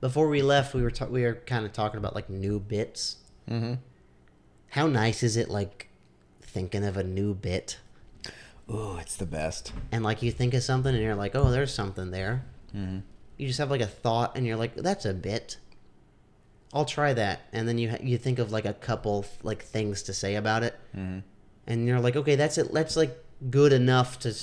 before we left, we were kind of talking about like new bits. Mm-hmm. How nice is it, like thinking of a new bit? Ooh, it's the best. And like you think of something, and you're like, oh, there's something there. Mm-hmm. You just have like a thought, and you're like, that's a bit. I'll try that, and then you think of like a couple like things to say about it, Mm-hmm. and you're like, okay, that's it. That's like good enough to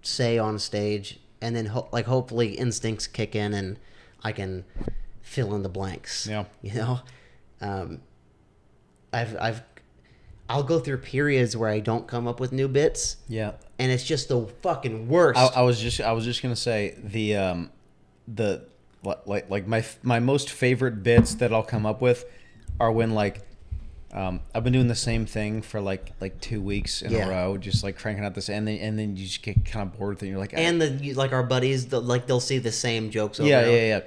say on stage, and then hopefully instincts kick in, and I can fill in the blanks. Yeah. You know, I'll go through periods where I don't come up with new bits, Yeah. and it's just the fucking worst. I was just gonna say the like my most favorite bits that I'll come up with are when like I've been doing the same thing for like 2 weeks in a row, just like cranking out this, and then you just get kind of bored with it. You're like, like our buddies, they'll see the same jokes over. yeah.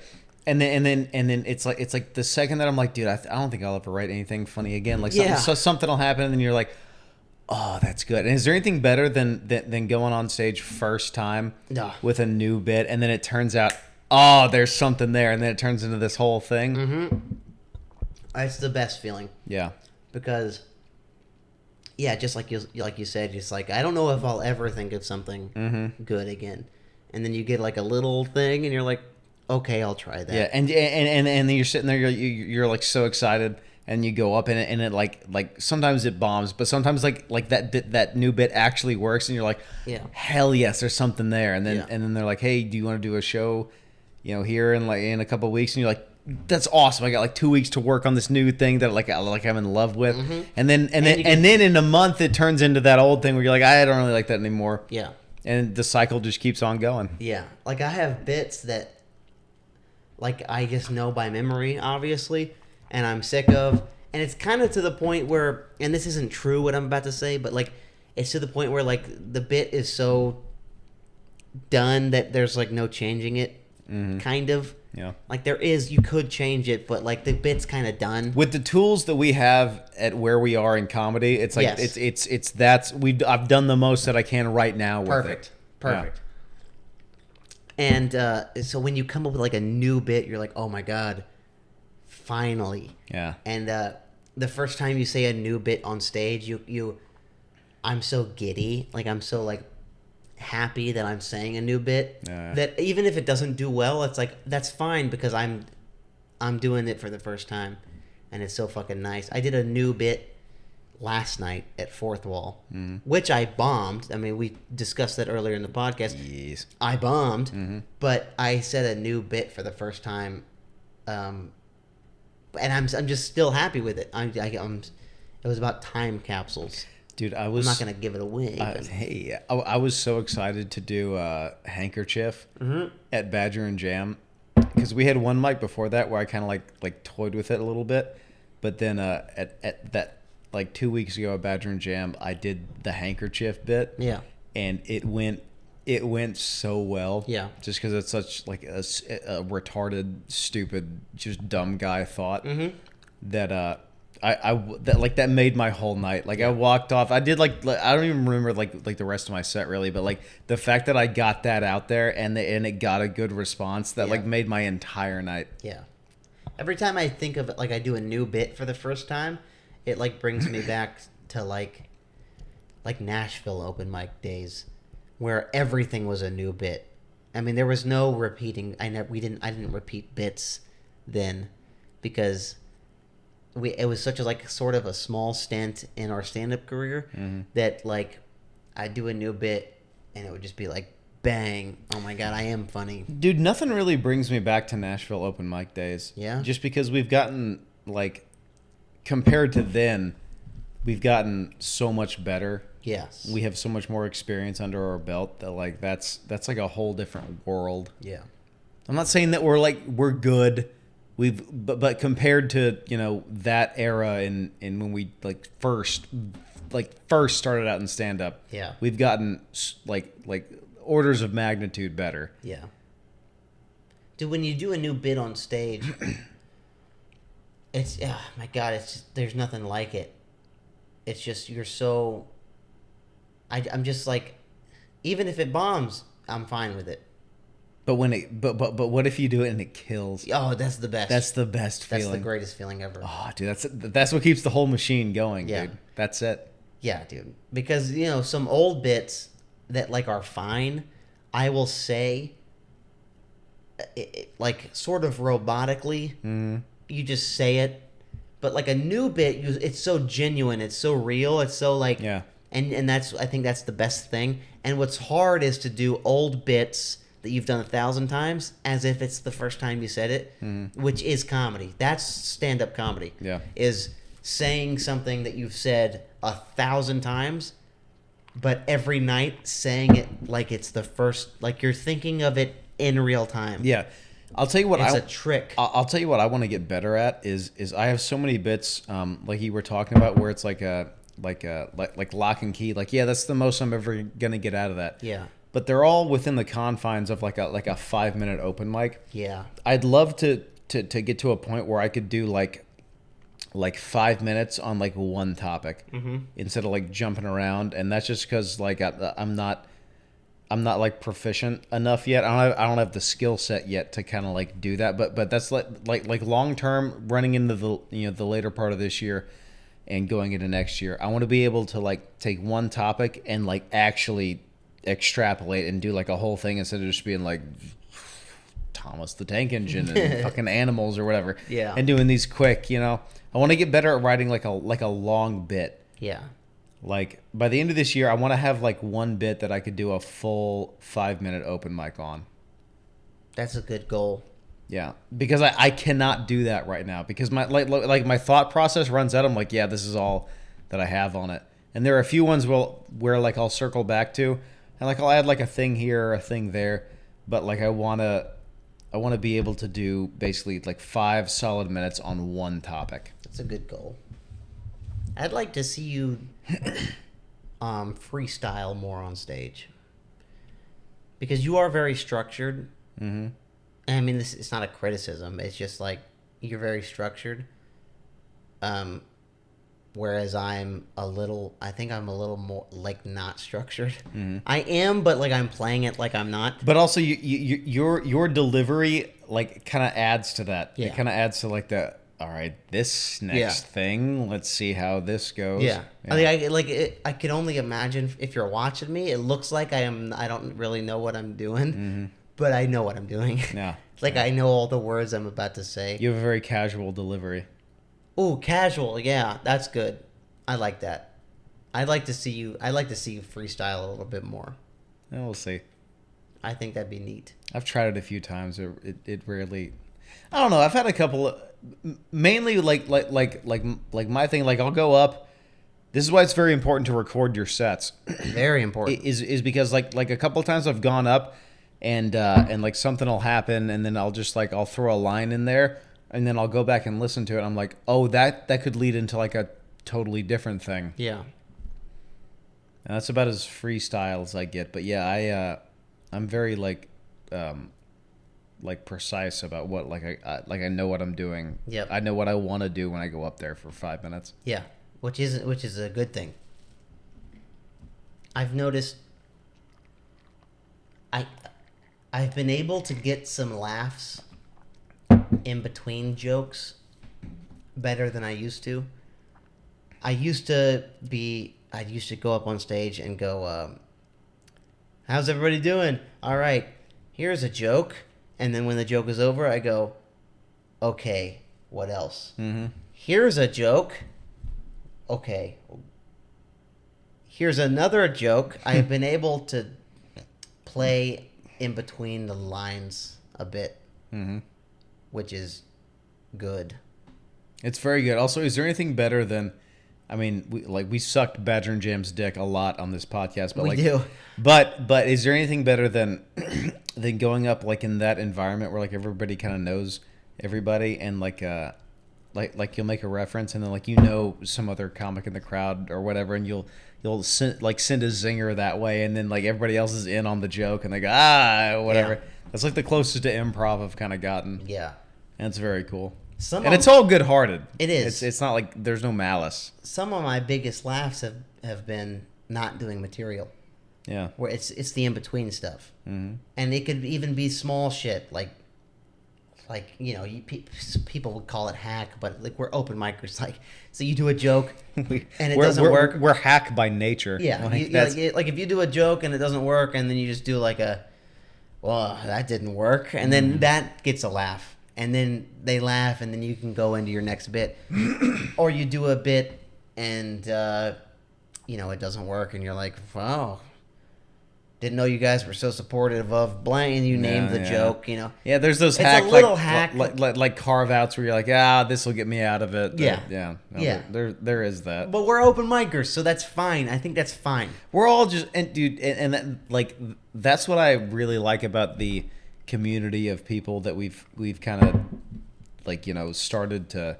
And then it's like the second that I'm like, dude, I don't think I'll ever write anything funny again. Like something will happen, and then you're like, oh, that's good. And is there anything better than going on stage first time with a new bit, and then it turns out, oh, there's something there, and then it turns into this whole thing? Mm-hmm. It's the best feeling. Yeah. Because, yeah, just like you said, just like, I don't know if I'll ever think of something good again. And then you get like a little thing, and you're like, okay, I'll try that. Yeah, and then you're sitting there, you're like so excited, and you go up, and it like sometimes it bombs, but sometimes like that new bit actually works, and you're like, yeah, hell yes, there's something there. And then Yeah. and then they're like, hey, do you want to do a show, here in a couple of weeks? And you're like, that's awesome. I got like 2 weeks to work on this new thing that like I'm in love with. Mm-hmm. And then in a month it turns into that old thing where you're like, I don't really like that anymore. Yeah. And the cycle just keeps on going. Yeah. Like I have bits that like I just know by memory, obviously, and I'm sick of. And it's kind of to the point where, and this isn't true what I'm about to say, but like it's to the point where like the bit is so done that there's like no changing it, kind of. Yeah. Like there is, you could change it, but like the bit's kind of done. With the tools that we have at where we are in comedy, it's like Yes. I've done the most that I can right now with Perfect. it. Perfect. And so when you come up with like a new bit, you're like, oh my God, finally. Yeah. And the first time you say a new bit on stage, I'm so giddy. Like I'm so like happy that I'm saying a new bit that even if it doesn't do well, it's like, that's fine because I'm doing it for the first time. And it's so fucking nice. I did a new bit last night at Fourth Wall, which I bombed. I mean, we discussed that earlier in the podcast. Yes. I bombed, but I said a new bit for the first time, and I'm just still happy with it. It was about time capsules. Dude, I'm not gonna give it away. I was so excited to do Handkerchief at Badger and Jam because we had one mic before that where I kind of like toyed with it a little bit, but then at that like 2 weeks ago at Badger and Jam I did the Handkerchief bit. Yeah. And it went so well. Yeah. Just because it's such like a retarded, stupid, just dumb guy thought that that made my whole night. Like I walked off. I did like I don't even remember like the rest of my set really, but like the fact that I got that out there and it got a good response that like made my entire night. Yeah. Every time I think of it, like I do a new bit for the first time, it like brings me back to like Nashville open mic days, where everything was a new bit. I mean, there was no repeating. I didn't repeat bits then, because it was such a like sort of a small stint in our stand-up career that like I'd do a new bit and it would just be like bang, oh my God, I am funny. Dude, nothing really brings me back to Nashville open mic days. Yeah. Just because we've gotten like compared to then, we've gotten so much better. Yes. We have so much more experience under our belt that like that's like a whole different world. Yeah. I'm not saying that we're good. But compared to, that era in when we first started out in stand up. Yeah. We've gotten like orders of magnitude better. Yeah. Dude, when you do a new bit on stage, it's, oh my God, it's just, there's nothing like it. It's just, you're so, I'm just like, even if it bombs, I'm fine with it. But when it but what if you do it and it kills? Oh, that's the best. That's the best That's feeling. the greatest feeling ever. Oh, dude, that's what keeps the whole machine going, Yeah. dude. That's it. Yeah, dude. Because, some old bits that, like, are fine, I will say, like, sort of robotically, you just say it. But, like, a new bit, it's so genuine. It's so real. It's so, like... Yeah. And I think that's the best thing. And what's hard is to do old bits that you've done 1,000 times as if it's the first time you said it, which is comedy. That's stand-up comedy. Yeah. Is saying something that you've said 1,000 times, but every night saying it like it's the first, like you're thinking of it in real time. Yeah. I'll tell you what It's a trick. I'll tell you what I want to get better at is I have so many bits like you were talking about where it's like lock and key. Like, yeah, that's the most I'm ever gonna get out of that. Yeah. But they're all within the confines of like a 5-minute open mic. Yeah. I'd love to get to a point where I could do like 5 minutes on like one topic instead of like jumping around. And that's just because like I'm not like proficient enough yet. I don't have the skill set yet to kind of like do that. But that's like long term, running into the later part of this year and going into next year. I want to be able to like take one topic and like actually extrapolate and do like a whole thing instead of just being like Thomas the Tank Engine and fucking animals or whatever. Yeah. And doing these quick, I want to get better at writing like a long bit. Yeah. Like by the end of this year, I want to have like one bit that I could do a full 5-minute open mic on. That's a good goal. Yeah, because I cannot do that right now because my like my thought process runs out. I'm like, yeah, this is all that I have on it, and there are a few ones where like I'll circle back to, and like I'll add like a thing here or a thing there, but like I want to be able to do basically like 5 solid minutes on one topic. That's a good goal. I'd like to see you freestyle more on stage. Because you are very structured. Mm-hmm. I mean, it's not a criticism. It's just like you're very structured. Whereas I think I'm a little more like not structured. Mm-hmm. I am, but like I'm playing it like I'm not. But also your delivery like kind of adds to that. Yeah. It kind of adds to like the, all right, this next thing, let's see how this goes. Yeah. I can only imagine if you're watching me, it looks like I don't really know what I'm doing, but I know what I'm doing. Yeah. Like I know all the words I'm about to say. You have a very casual delivery. Ooh, casual. Yeah, that's good. I like that. I'd like to see you freestyle a little bit more. And we'll see. I think that'd be neat. I've tried it a few times. It rarely. I don't know. I've had a couple of, mainly like my thing. Like I'll go up. This is why it's very important to record your sets. Very important. Is because like a couple of times I've gone up, and like something will happen, and then I'll throw a line in there, and then I'll go back and listen to it. I'm like, oh, that could lead into like a totally different thing. Yeah. And that's about as freestyle as I get. But yeah, I'm very like precise about what I know what I'm doing. Yep. I know what I want to do when I go up there for 5 minutes. Yeah, which is a good thing. I've noticed I've been able to get some laughs in between jokes better than I used to. I used to go up on stage and go, how's everybody doing? All right, here's a joke. And then when the joke is over, I go, okay, what else? Mm-hmm. Here's a joke. Okay. Here's another joke. I've been able to play in between the lines a bit, which is good. It's very good. Also, is there anything better than... I mean, we sucked Badger and Jam's dick a lot on this podcast, but we do. But is there anything better than going up like in that environment where like everybody kind of knows everybody and like you'll make a reference and then some other comic in the crowd or whatever and you'll send a zinger that way and then like everybody else is in on the joke and they go whatever. Yeah. That's like the closest to improv I've kind of gotten. Yeah, and it's very cool. It's all good-hearted. It is. It's not like there's no malice. Some of my biggest laughs have been not doing material. Yeah. where it's the in between stuff, Mm-hmm. and it could even be small shit like people would call it hack, but like we're open micers. Like, so you do a joke and it doesn't work. We're hack by nature. Yeah, Like, like if you do a joke and it doesn't work, and then you just do like well, that didn't work, and then that gets a laugh, and then they laugh, and then you can go into your next bit, or you do a bit and it doesn't work, and you're like, wow. Didn't know you guys were so supportive of blank, and you named the joke, Yeah, there's those It's a hack, little hack. like carve outs where you're like, this will get me out of it. Yeah. No, Yeah. There is that. But we're open micers, so that's fine. I think that's fine. We're all just dude, and that, like that's what I really like about the community of people that we've kind of started to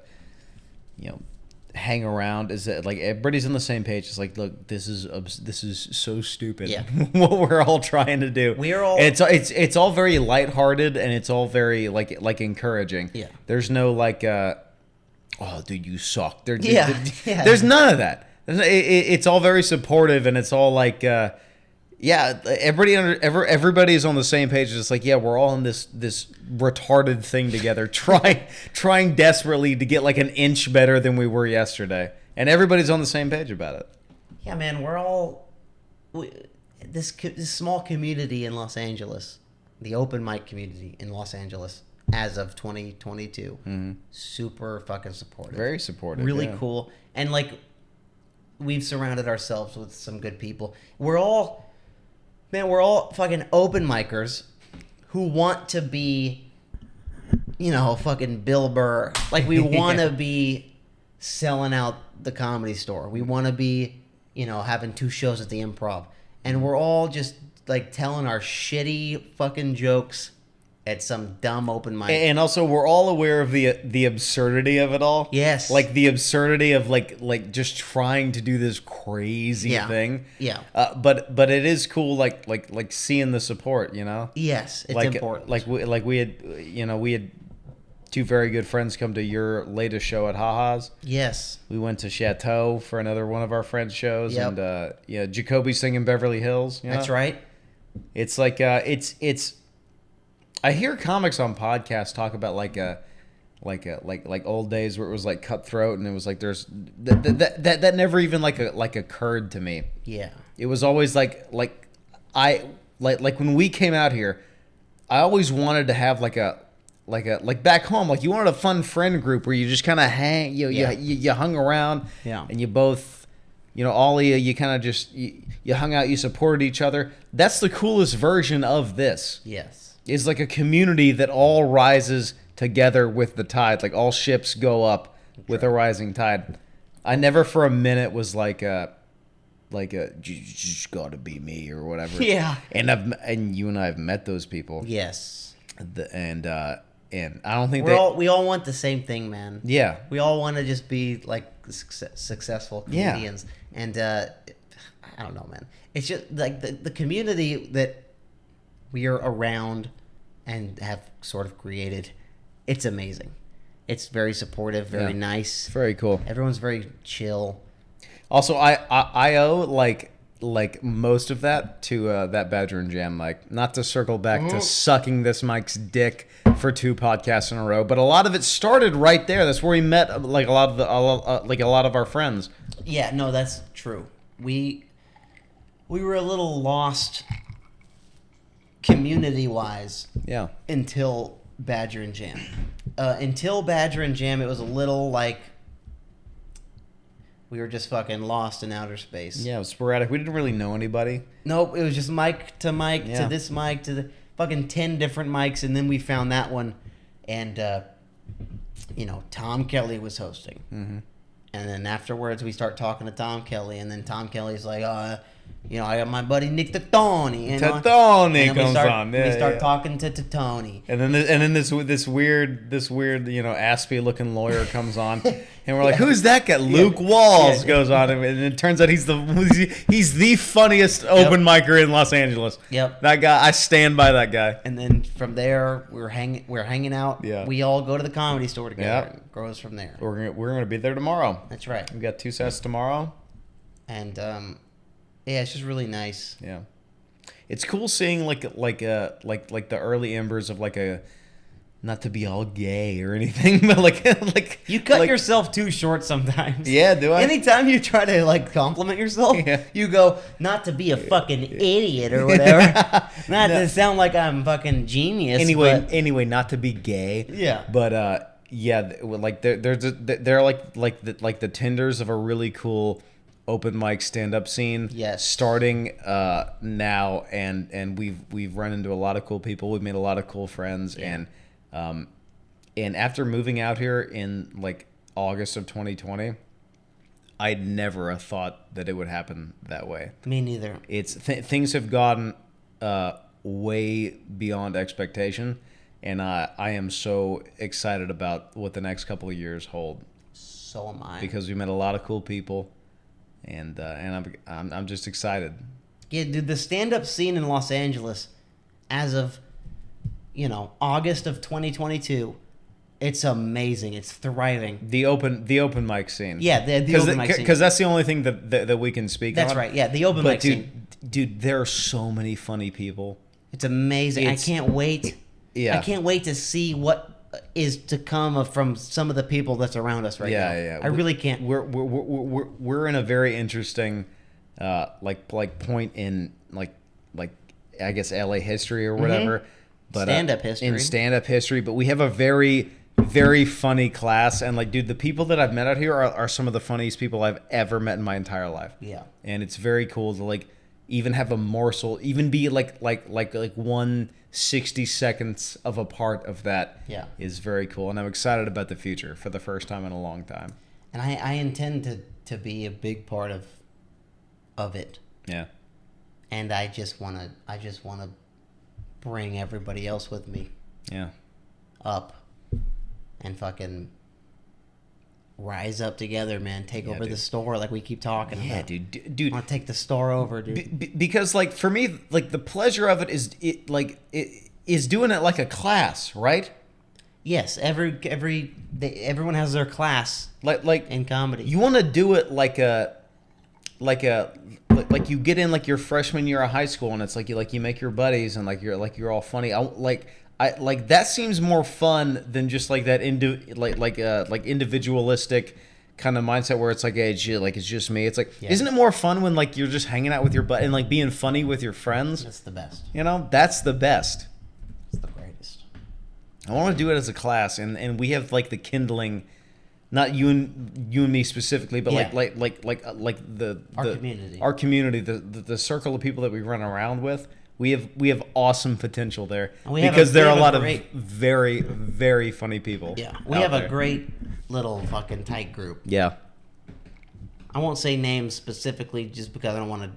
hang around, is that like everybody's on the same page. It's like, look, this is so stupid. Yeah. What we're all trying to do. We're all- and it's all very lighthearted, and it's all very like encouraging. Yeah. There's no like oh dude, you suck. Yeah. There's none of that. It's all very supportive, and it's all like everybody's on the same page. It's like, we're all in this retarded thing together, trying desperately to get like an inch better than we were yesterday, and everybody's on the same page about it. Yeah, man, this small community in Los Angeles, the open mic community in Los Angeles, as of 2022, super fucking supportive, Very supportive, really yeah. cool, and like we've surrounded ourselves with some good people. We're all fucking open micers who want to be, fucking Bill Burr. Like, we want to be selling out the Comedy Store. We want to be, having 2 shows at the Improv. And we're all just, like, telling our shitty fucking jokes at some dumb open mic. And also, we're all aware of the absurdity of it all. Yes. Like the absurdity of like just trying to do this crazy thing. Yeah. But it is cool, like seeing the support. Yes, it's like important. we had 2 very good friends come to your latest show at Ha-Ha's. Yes. We went to Chateau for another one of our friends' shows. Yep. And Jacoby's singing Beverly Hills. That's right. It's like it's. I hear comics on podcasts talk about like old days where it was like cutthroat, and it was like there's that never even like occurred to me. Yeah. It was always like when we came out here, I always wanted to have like back home, like you wanted a fun friend group where you just kind of hang, you hung around, and you both, all of you kind of just you hung out, you supported each other. That's the coolest version of this. Yes. Is like a community that all rises together with the tide. Like all ships go up with a rising tide. I never for a minute was like you just gotta be me or whatever. Yeah. And you and I have met those people. Yes. And I don't think we all want the same thing, man. Yeah. We all want to just be like successful comedians. Yeah. And I don't know, man. It's just like the community that we are around and have sort of created. It's amazing. It's very supportive, very nice. Very cool. Everyone's very chill. Also, I owe like most of that to that Badger and Jam mic. Not to circle back to sucking this mic's dick for 2 podcasts in a row, but a lot of it started right there. That's where we met like a lot of our friends. Yeah, no, that's true. We were a little lost community-wise. Yeah. Until Badger and Jam. Until Badger and Jam, it was a little like we were just fucking lost in outer space. Yeah, it was sporadic. We didn't really know anybody. Nope, it was just mic to this mic to the fucking 10 different mics, and then we found that one, and Tom Kelly was hosting. Mm-hmm. And then afterwards, we start talking to Tom Kelly, and then Tom Kelly's like, I got my buddy Nick Tony. Tony comes on. We start talking to Tony. And then this weird Aspie looking lawyer comes on, and we're like, who's that guy? Luke Walls goes on, and it turns out he's the funniest open micer in Los Angeles. Yep. That guy, I stand by that guy. And then from there, we're hanging out. Yeah. We all go to the Comedy Store together. Yep. And it grows from there. We're gonna be there tomorrow. That's right. We got 2 sets tomorrow. And yeah, it's just really nice. Yeah. It's cool seeing like the early embers of like a, not to be all gay or anything, but like You cut like, yourself too short sometimes. Yeah, do I? Anytime you try to like compliment yourself, Yeah. you go, not to be a fucking idiot or whatever. Not No. to sound like I'm fucking genius. Anyway, not to be gay. Yeah. But yeah, like they're like the tenders of a really cool open mic stand up scene. Yes. Starting now, and we've run into a lot of cool people. We've made a lot of cool friends, Yeah. and after moving out here in like August of 2020, I'd never have thought that it would happen that way. Me neither. It's things have gotten way beyond expectation, and I am so excited about what the next couple of years hold, So am I. because we met a lot of cool people, and I'm just excited. Yeah, dude, the stand-up scene in Los Angeles, as of, August of 2022, it's amazing. It's thriving. The open mic scene. Yeah, the open mic scene. Because that's the only thing that we can speak That's on. right. Yeah, the open But mic scene. dude, there are so many funny people. It's amazing. I It's- can't wait. Yeah. I can't wait to see what is to come from some of the people that's around us right now. Yeah. I really can't. We're in a very interesting like point in like I guess LA history or whatever. But Stand-up history. In stand-up history, but we have a very very funny class, and like, dude, the people that I've met out here are some of the funniest people I've ever met in my entire life. Yeah. And it's very cool to like even have a morsel, even be like 1/60 seconds of a part of that. Yeah. Is very cool, and I'm excited about the future for the first time in a long time. And I intend to be a big part of it. Yeah. And I just wanna bring everybody else with me Yeah. up and fucking rise up together, man. Take Yeah, over the dude. store like we keep talking Yeah, about. dude. I want to take the store over, dude. Because like for me, like the pleasure of it is doing it like a class, right? Yes, everyone has their class Like in comedy. you want to do it like you get in like your freshman year of high school, and it's like you make your buddies, and you're all funny. I that seems more fun than just like that individualistic kind of mindset where it's like, hey, shit, like it's just me. It's like, Yeah. Isn't it more fun when like you're just hanging out with your buddy and like being funny with your friends? That's the best. That's the best. It's the greatest. I want to do it as a class, and we have like the kindling, not you and me specifically, but Yeah. like Our community. our community, the circle of people that we run around with. We have awesome potential there, And we have because there are a we have lot a of great- very very funny people. Yeah, we out have there. a great little fucking tight group. Yeah. I won't say names specifically just because I don't want to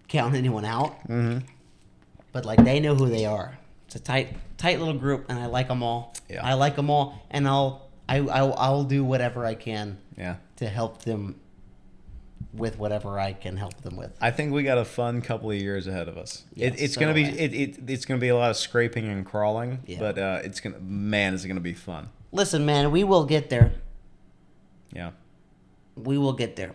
count anyone out. Mm-hmm. But like they know who they are. It's a tight little group, and I like them all. Yeah. I like them all, and I'll do whatever I can Yeah. to help them with whatever I can help them with. I think we got a fun couple of years ahead of us. Yes, It's so gonna be do I. it's gonna be a lot of scraping and crawling, Yeah. but it's gonna be fun. Listen, man, we will get there. Yeah. We will get there.